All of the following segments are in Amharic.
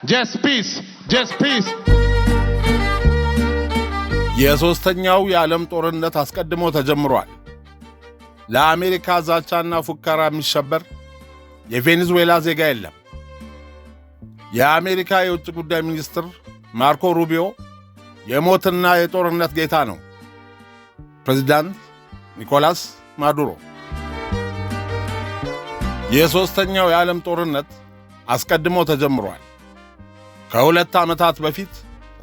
Just peace. Just peace. የሶስተኛው የዓለም ጦርነት አስቀድሞ ተጀምሯል። ለአሜሪካ ዛቻና ፉከራ የሚሸበር የቬኔዙዌላ ዜጋ የለም። የአሜሪካ የውጭ ጉዳይ ሚኒስትር ማርኮ ሩቢዮ የሞትና የጦርነት ጌታ ነው። ፕሬዝዳንት ኒኮላስ ማዱሮ የሶስተኛው የዓለም ጦርነት አስቀድሞ ተጀምሯል። ከሁለት ዓመታት በፊት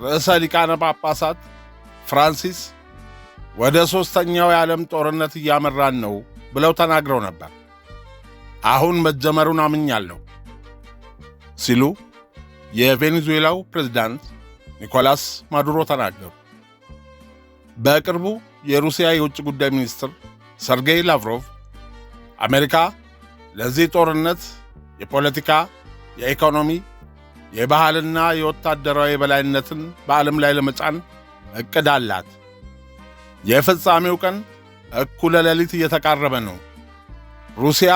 ርዕሰ ሊቃነ ጳጳሳት ፍራንሲስ ወደ ሶስተኛው የዓለም ጦርነት እያመራን ነው ብለው ተናግረው ነበር። አሁን መጀመሩን አምኛለሁ ሲሉ የቬኔዙዌላው ፕሬዝዳንት ኒኮላስ ማዱሮ ተናገሩ። በቅርቡ የሩሲያ የውጭ ጉዳይ ሚኒስትር ሰርጌይ ላቭሮቭ አሜሪካ ለዚህ ጦርነት የፖለቲካ፣ የኢኮኖሚ፣ የባህልና የወታደራዊ የበላይነትን በዓለም ላይ ለመጫን እቅድ አላት። የፍጻሜው ቀን እኩለ ሌሊት እየተቃረበ ነው። ሩሲያ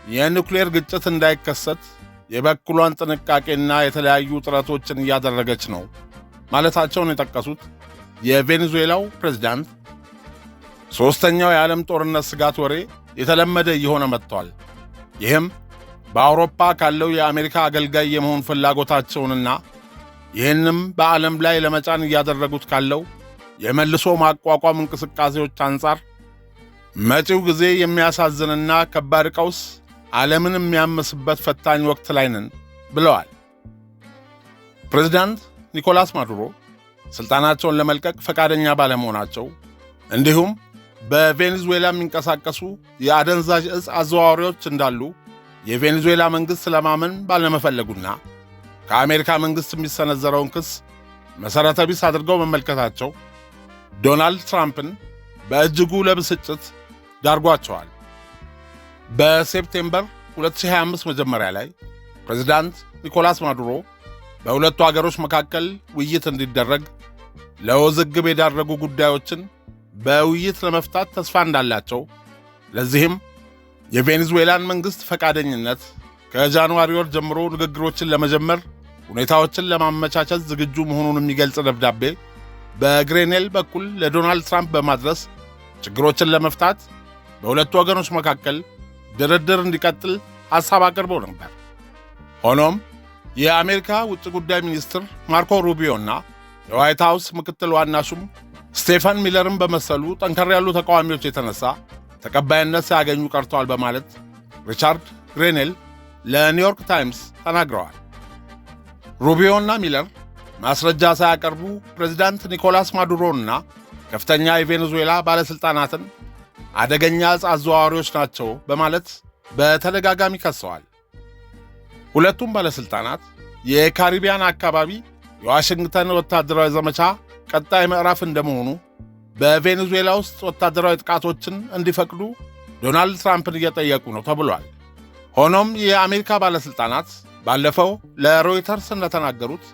የኒውክሌር ግጭት እንዳይከሰት የበኩሏን ጥንቃቄና የተለያዩ ጥረቶችን እያደረገች ነው ማለታቸውን የጠቀሱት የቬኔዙዌላው ፕሬዝዳንት ሦስተኛው የዓለም ጦርነት ስጋት ወሬ የተለመደ እየሆነ መጥቷል። ይህም በአውሮፓ ካለው የአሜሪካ አገልጋይ የመሆን ፍላጎታቸውንና ይህንም በዓለም ላይ ለመጫን እያደረጉት ካለው የመልሶ ማቋቋም እንቅስቃሴዎች አንጻር መጪው ጊዜ የሚያሳዝንና ከባድ ቀውስ ዓለምን የሚያመስበት ፈታኝ ወቅት ላይ ነን ብለዋል። ፕሬዝዳንት ኒኮላስ ማዱሮ ሥልጣናቸውን ለመልቀቅ ፈቃደኛ ባለመሆናቸው እንዲሁም በቬኔዙዌላ የሚንቀሳቀሱ የአደንዛዥ ዕፅ አዘዋዋሪዎች እንዳሉ የቬኔዙዌላ መንግሥት ለማመን ባለመፈለጉና ከአሜሪካ መንግሥት የሚሰነዘረውን ክስ መሠረተ ቢስ አድርገው መመልከታቸው ዶናልድ ትራምፕን በእጅጉ ለብስጭት ዳርጓቸዋል። በሴፕቴምበር 2025 መጀመሪያ ላይ ፕሬዝዳንት ኒኮላስ ማዱሮ በሁለቱ አገሮች መካከል ውይይት እንዲደረግ ለውዝግብ የዳረጉ ጉዳዮችን በውይይት ለመፍታት ተስፋ እንዳላቸው፣ ለዚህም የቬኔዙዌላን መንግሥት ፈቃደኝነት ከጃንዋሪ ወር ጀምሮ ንግግሮችን ለመጀመር ሁኔታዎችን ለማመቻቸት ዝግጁ መሆኑን የሚገልጽ ደብዳቤ በግሬኔል በኩል ለዶናልድ ትራምፕ በማድረስ ችግሮችን ለመፍታት በሁለቱ ወገኖች መካከል ድርድር እንዲቀጥል ሐሳብ አቅርበው ነበር። ሆኖም የአሜሪካ ውጭ ጉዳይ ሚኒስትር ማርኮ ሩቢዮና የዋይት ሃውስ ምክትል ዋና ሹም ስቴፈን ሚለርን በመሰሉ ጠንከር ያሉ ተቃዋሚዎች የተነሳ ተቀባይነት ሳያገኙ ቀርተዋል በማለት ሪቻርድ ግሬኔል ለኒውዮርክ ታይምስ ተናግረዋል። ሩቢዮና ሚለር ማስረጃ ሳያቀርቡ ፕሬዝዳንት ኒኮላስ ማዱሮንና ከፍተኛ የቬኔዙዌላ ባለሥልጣናትን አደገኛ ዕፅ አዘዋዋሪዎች ናቸው በማለት በተደጋጋሚ ከሰዋል። ሁለቱም ባለሥልጣናት የካሪቢያን አካባቢ የዋሽንግተን ወታደራዊ ዘመቻ ቀጣይ ምዕራፍ እንደመሆኑ በቬኔዙዌላ ውስጥ ወታደራዊ ጥቃቶችን እንዲፈቅዱ ዶናልድ ትራምፕን እየጠየቁ ነው ተብሏል። ሆኖም የአሜሪካ ባለሥልጣናት ባለፈው ለሮይተርስ እንደተናገሩት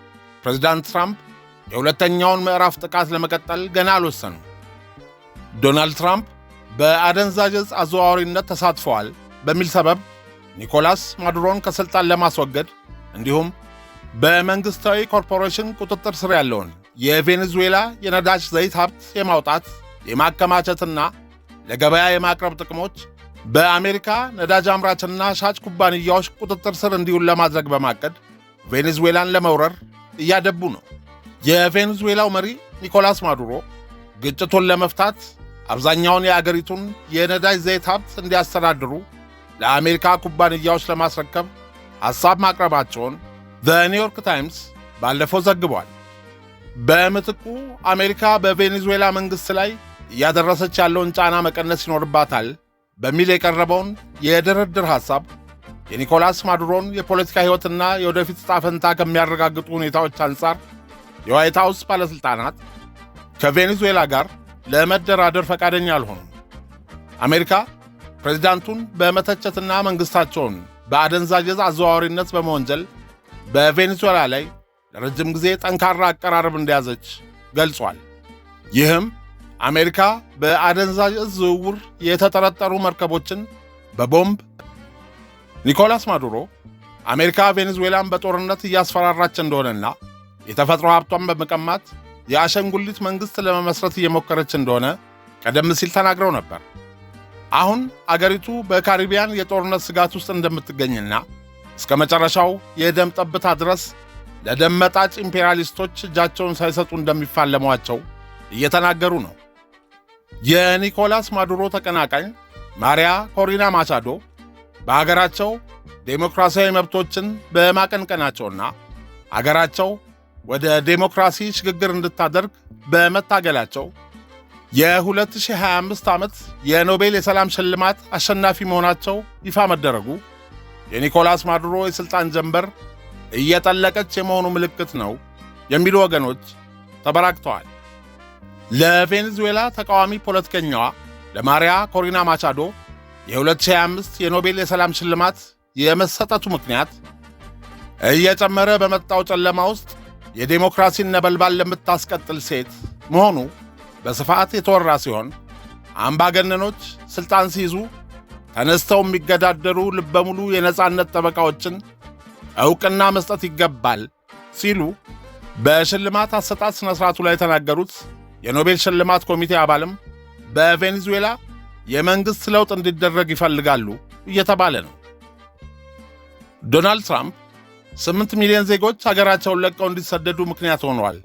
ፕሬዝዳንት ትራምፕ የሁለተኛውን ምዕራፍ ጥቃት ለመቀጠል ገና አልወሰኑም። ዶናልድ ትራምፕ በአደንዛዥ ዕፅ አዘዋዋሪነት ተሳትፈዋል በሚል ሰበብ ኒኮላስ ማዱሮን ከሥልጣን ለማስወገድ እንዲሁም በመንግሥታዊ ኮርፖሬሽን ቁጥጥር ስር ያለውን የቬኔዙዌላ የነዳጅ ዘይት ሀብት የማውጣት የማከማቸትና ለገበያ የማቅረብ ጥቅሞች በአሜሪካ ነዳጅ አምራችና ሻጭ ኩባንያዎች ቁጥጥር ስር እንዲውል ለማድረግ በማቀድ ቬኔዙዌላን ለመውረር እያደቡ ነው። የቬኔዙዌላው መሪ ኒኮላስ ማዱሮ ግጭቱን ለመፍታት አብዛኛውን የአገሪቱን የነዳጅ ዘይት ሀብት እንዲያስተዳድሩ ለአሜሪካ ኩባንያዎች ለማስረከብ ሐሳብ ማቅረባቸውን ዘኒውዮርክ ታይምስ ባለፈው ዘግቧል። በምትኩ አሜሪካ በቬኔዙዌላ መንግሥት ላይ እያደረሰች ያለውን ጫና መቀነስ ይኖርባታል በሚል የቀረበውን የድርድር ሐሳብ የኒኮላስ ማዱሮን የፖለቲካ ሕይወትና የወደፊት ዕጣ ፈንታ ከሚያረጋግጡ ሁኔታዎች አንጻር የዋይት ሃውስ ባለሥልጣናት ከቬኔዙዌላ ጋር ለመደራደር ፈቃደኛ አልሆኑም። አሜሪካ ፕሬዝዳንቱን በመተቸትና መንግሥታቸውን በአደንዛዥ ዕፅ አዘዋዋሪነት በመወንጀል በቬኔዙዌላ ላይ ለረጅም ጊዜ ጠንካራ አቀራረብ እንደያዘች ገልጿል። ይህም አሜሪካ በአደንዛዥ ዕፅ ዝውውር የተጠረጠሩ መርከቦችን በቦምብ ኒኮላስ ማዱሮ አሜሪካ ቬኔዙዌላን በጦርነት እያስፈራራች እንደሆነና የተፈጥሮ ሀብቷን በመቀማት የአሸንጉሊት መንግሥት ለመመስረት እየሞከረች እንደሆነ ቀደም ሲል ተናግረው ነበር። አሁን አገሪቱ በካሪቢያን የጦርነት ስጋት ውስጥ እንደምትገኝና እስከ መጨረሻው የደም ጠብታ ድረስ ለደም መጣጭ ኢምፔሪያሊስቶች እጃቸውን ሳይሰጡ እንደሚፋለሟቸው እየተናገሩ ነው። የኒኮላስ ማዱሮ ተቀናቃኝ ማሪያ ኮሪና ማቻዶ በአገራቸው ዴሞክራሲያዊ መብቶችን በማቀንቀናቸውና አገራቸው ወደ ዴሞክራሲ ሽግግር እንድታደርግ በመታገላቸው የ2025 ዓመት የኖቤል የሰላም ሽልማት አሸናፊ መሆናቸው ይፋ መደረጉ የኒኮላስ ማዱሮ የሥልጣን ጀንበር እየጠለቀች የመሆኑ ምልክት ነው የሚሉ ወገኖች ተበራክተዋል። ለቬኔዙዌላ ተቃዋሚ ፖለቲከኛዋ ለማሪያ ኮሪና ማቻዶ የ2025 የኖቤል የሰላም ሽልማት የመሰጠቱ ምክንያት እየጨመረ በመጣው ጨለማ ውስጥ የዴሞክራሲን ነበልባል ለምታስቀጥል ሴት መሆኑ በስፋት የተወራ ሲሆን አምባገነኖች ሥልጣን ሲይዙ ተነስተው የሚገዳደሩ ልበሙሉ የነጻነት ጠበቃዎችን ዕውቅና መስጠት ይገባል ሲሉ በሽልማት አሰጣጥ ሥነ ሥርዓቱ ላይ የተናገሩት የኖቤል ሽልማት ኮሚቴ አባልም በቬኔዙዌላ የመንግሥት ለውጥ እንዲደረግ ይፈልጋሉ እየተባለ ነው። ዶናልድ ትራምፕ 8 ሚሊዮን ዜጎች አገራቸውን ለቀው እንዲሰደዱ ምክንያት ሆነዋል።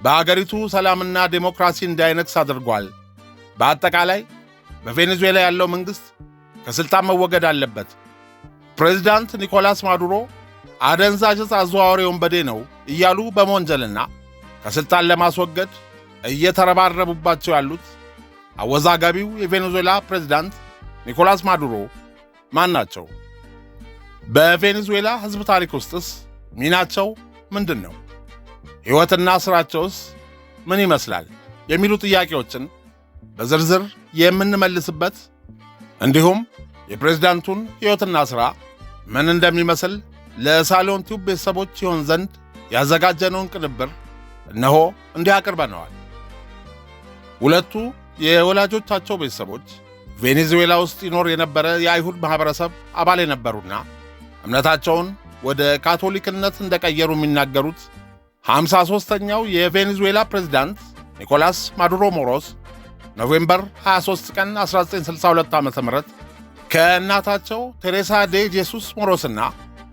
በአገሪቱ ሰላምና ዴሞክራሲ እንዳይነግስ አድርጓል። በአጠቃላይ በቬኔዙዌላ ያለው መንግሥት ከሥልጣን መወገድ አለበት። ፕሬዚዳንት ኒኮላስ ማዱሮ አደንዛዥ ዕፅ አዘዋዋሪ ወንበዴ ነው እያሉ በመወንጀልና ከሥልጣን ለማስወገድ እየተረባረቡባቸው ያሉት አወዛጋቢው የቬኔዙዌላ ፕሬዚዳንት ኒኮላስ ማዱሮ ማን ናቸው? በቬኔዙዌላ ሕዝብ ታሪክ ውስጥስ ሚናቸው ምንድን ነው? ሕይወትና ሥራቸውስ ምን ይመስላል? የሚሉ ጥያቄዎችን በዝርዝር የምንመልስበት እንዲሁም የፕሬዝዳንቱን ሕይወትና ሥራ ምን እንደሚመስል ለሳሎን ቲዩብ ቤተሰቦች ይሆን ዘንድ ያዘጋጀነውን ቅንብር እነሆ እንዲህ አቅርበነዋል። ሁለቱ የወላጆቻቸው ቤተሰቦች ቬኔዙዌላ ውስጥ ይኖር የነበረ የአይሁድ ማኅበረሰብ አባል የነበሩና እምነታቸውን ወደ ካቶሊክነት እንደቀየሩ የሚናገሩት 53ኛው የቬኔዙዌላ ፕሬዝዳንት ኒኮላስ ማዱሮ ሞሮስ ኖቬምበር 23 ቀን 1962 ዓ.ም ከእናታቸው ቴሬሳ ዴ ጄሱስ ሞሮስና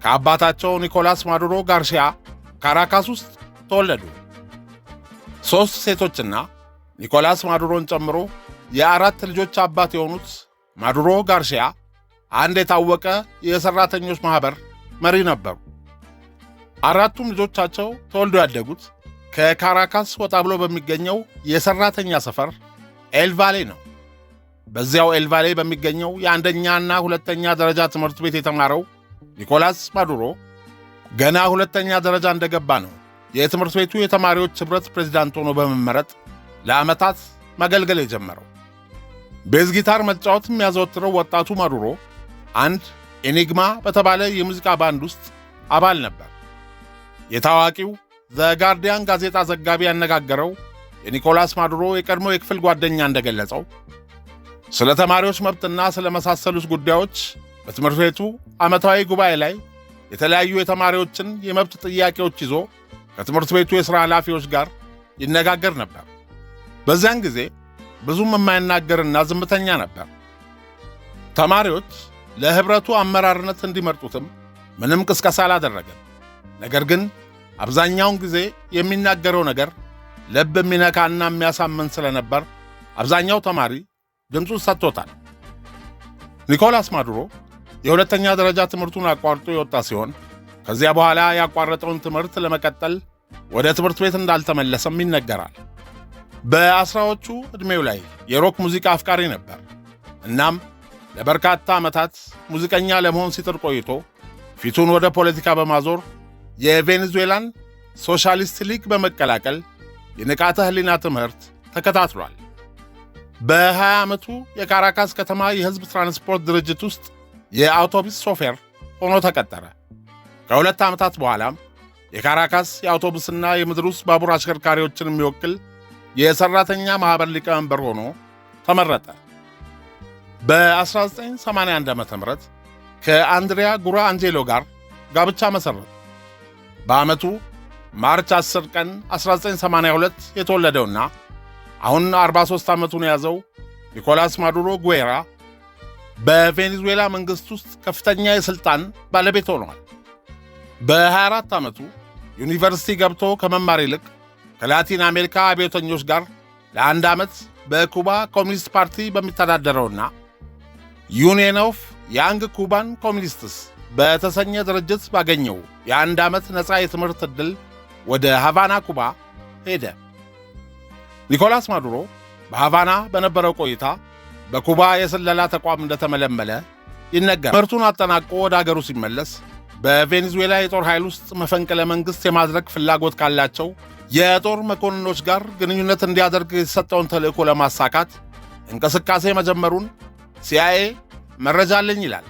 ከአባታቸው ኒኮላስ ማዱሮ ጋርሺያ ካራካስ ውስጥ ተወለዱ። 3 ሴቶችና ኒኮላስ ማዱሮን ጨምሮ የ4 ልጆች አባት የሆኑት ማዱሮ ጋርሺያ አንድ የታወቀ የሠራተኞች ማኅበር መሪ ነበሩ። 4ቱም ልጆቻቸው ተወልደው ያደጉት ከካራካስ ወጣ ብሎ በሚገኘው የሠራተኛ ሰፈር ኤልቫሌ ነው። በዚያው ኤልቫሌ በሚገኘው የአንደኛና ሁለተኛ ደረጃ ትምህርት ቤት የተማረው ኒኮላስ ማዱሮ ገና ሁለተኛ ደረጃ እንደገባ ነው የትምህርት ቤቱ የተማሪዎች ኅብረት ፕሬዝዳንት ሆኖ በመመረጥ ለዓመታት ማገልገል የጀመረው። ቤዝ ጊታር መጫወት የሚያዘወትረው ወጣቱ ማዱሮ አንድ ኤኒግማ በተባለ የሙዚቃ ባንድ ውስጥ አባል ነበር። የታዋቂው ዘ ጋርዲያን ጋዜጣ ዘጋቢ ያነጋገረው የኒኮላስ ማዱሮ የቀድሞ የክፍል ጓደኛ እንደገለጸው ስለ ተማሪዎች መብትና ስለ መሳሰሉት ጉዳዮች በትምህርት ቤቱ ዓመታዊ ጉባኤ ላይ የተለያዩ የተማሪዎችን የመብት ጥያቄዎች ይዞ ከትምህርት ቤቱ የሥራ ኃላፊዎች ጋር ይነጋገር ነበር። በዚያን ጊዜ ብዙም የማይናገርና ዝምተኛ ነበር። ተማሪዎች ለኅብረቱ አመራርነት እንዲመርጡትም ምንም ቅስቀሳ አላደረገም። ነገር ግን አብዛኛውን ጊዜ የሚናገረው ነገር ልብ የሚነካና የሚያሳምን ስለነበር አብዛኛው ተማሪ ድምፁን ሰጥቶታል። ኒኮላስ ማዱሮ የሁለተኛ ደረጃ ትምህርቱን አቋርጦ የወጣ ሲሆን ከዚያ በኋላ ያቋረጠውን ትምህርት ለመቀጠል ወደ ትምህርት ቤት እንዳልተመለሰም ይነገራል። በአስራዎቹ ዕድሜው ላይ የሮክ ሙዚቃ አፍቃሪ ነበር። እናም ለበርካታ ዓመታት ሙዚቀኛ ለመሆን ሲጥር ቆይቶ ፊቱን ወደ ፖለቲካ በማዞር የቬኔዙዌላን ሶሻሊስት ሊግ በመቀላቀል የንቃተ ሕሊና ትምህርት ተከታትሏል። በ20 ዓመቱ የካራካስ ከተማ የሕዝብ ትራንስፖርት ድርጅት ውስጥ የአውቶቡስ ሾፌር ሆኖ ተቀጠረ። ከ2 ዓመታት በኋላም የካራካስ የአውቶቡስና የምድር ውስጥ ባቡር አሽከርካሪዎችን የሚወክል የሠራተኛ ማኅበር ሊቀመንበር ሆኖ ተመረጠ። በ1981 ዓ.ም ከአንድሪያ ጉራ አንጄሎ ጋር ጋብቻ መሠረቱ። በዓመቱ ማርች 10 ቀን 1982 የተወለደውና አሁን 43 ዓመቱን የያዘው ኒኮላስ ማዱሮ ጉዌራ በቬኔዙዌላ መንግሥት ውስጥ ከፍተኛ የሥልጣን ባለቤት ሆነዋል። በ24 ዓመቱ ዩኒቨርሲቲ ገብቶ ከመማር ይልቅ ከላቲን አሜሪካ አብዮተኞች ጋር ለ1 ዓመት በኩባ ኮሚኒስት ፓርቲ በሚተዳደረውና ዩኒየን ኦፍ ያንግ ኩባን ኮሚኒስትስ በተሰኘ ድርጅት ባገኘው የ1 ዓመት ነፃ የትምህርት ዕድል ወደ ሃቫና ኩባ ሄደ። ኒኮላስ ማዱሮ በሃቫና በነበረው ቆይታ በኩባ የስለላ ተቋም እንደተመለመለ ይነገራል። ትምህርቱን አጠናቆ ወደ አገሩ ሲመለስ በቬኔዙዌላ የጦር ኃይል ውስጥ መፈንቅለ መንግሥት የማድረግ ፍላጎት ካላቸው የጦር መኮንኖች ጋር ግንኙነት እንዲያደርግ የተሰጠውን ተልእኮ ለማሳካት እንቅስቃሴ መጀመሩን ሲአይኤ መረጃ አለኝ ይላል።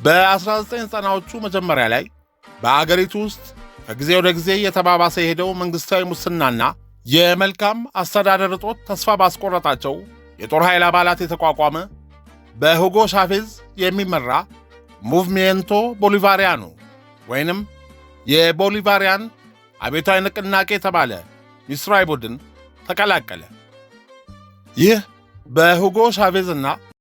በ1990ዎቹ መጀመሪያ ላይ በአገሪቱ ውስጥ ከጊዜ ወደ ጊዜ የተባባሰ የሄደው መንግሥታዊ ሙስናና የመልካም አስተዳደር እጦት ተስፋ ባስቆረጣቸው የጦር ኃይል አባላት የተቋቋመ በሁጎ ሻቬዝ የሚመራ ሙቭሜንቶ ቦሊቫሪያኖ ወይንም የቦሊቫሪያን አብዮታዊ ንቅናቄ የተባለ ሚስጥራዊ ቡድን ተቀላቀለ። ይህ በሁጎ ሻቬዝና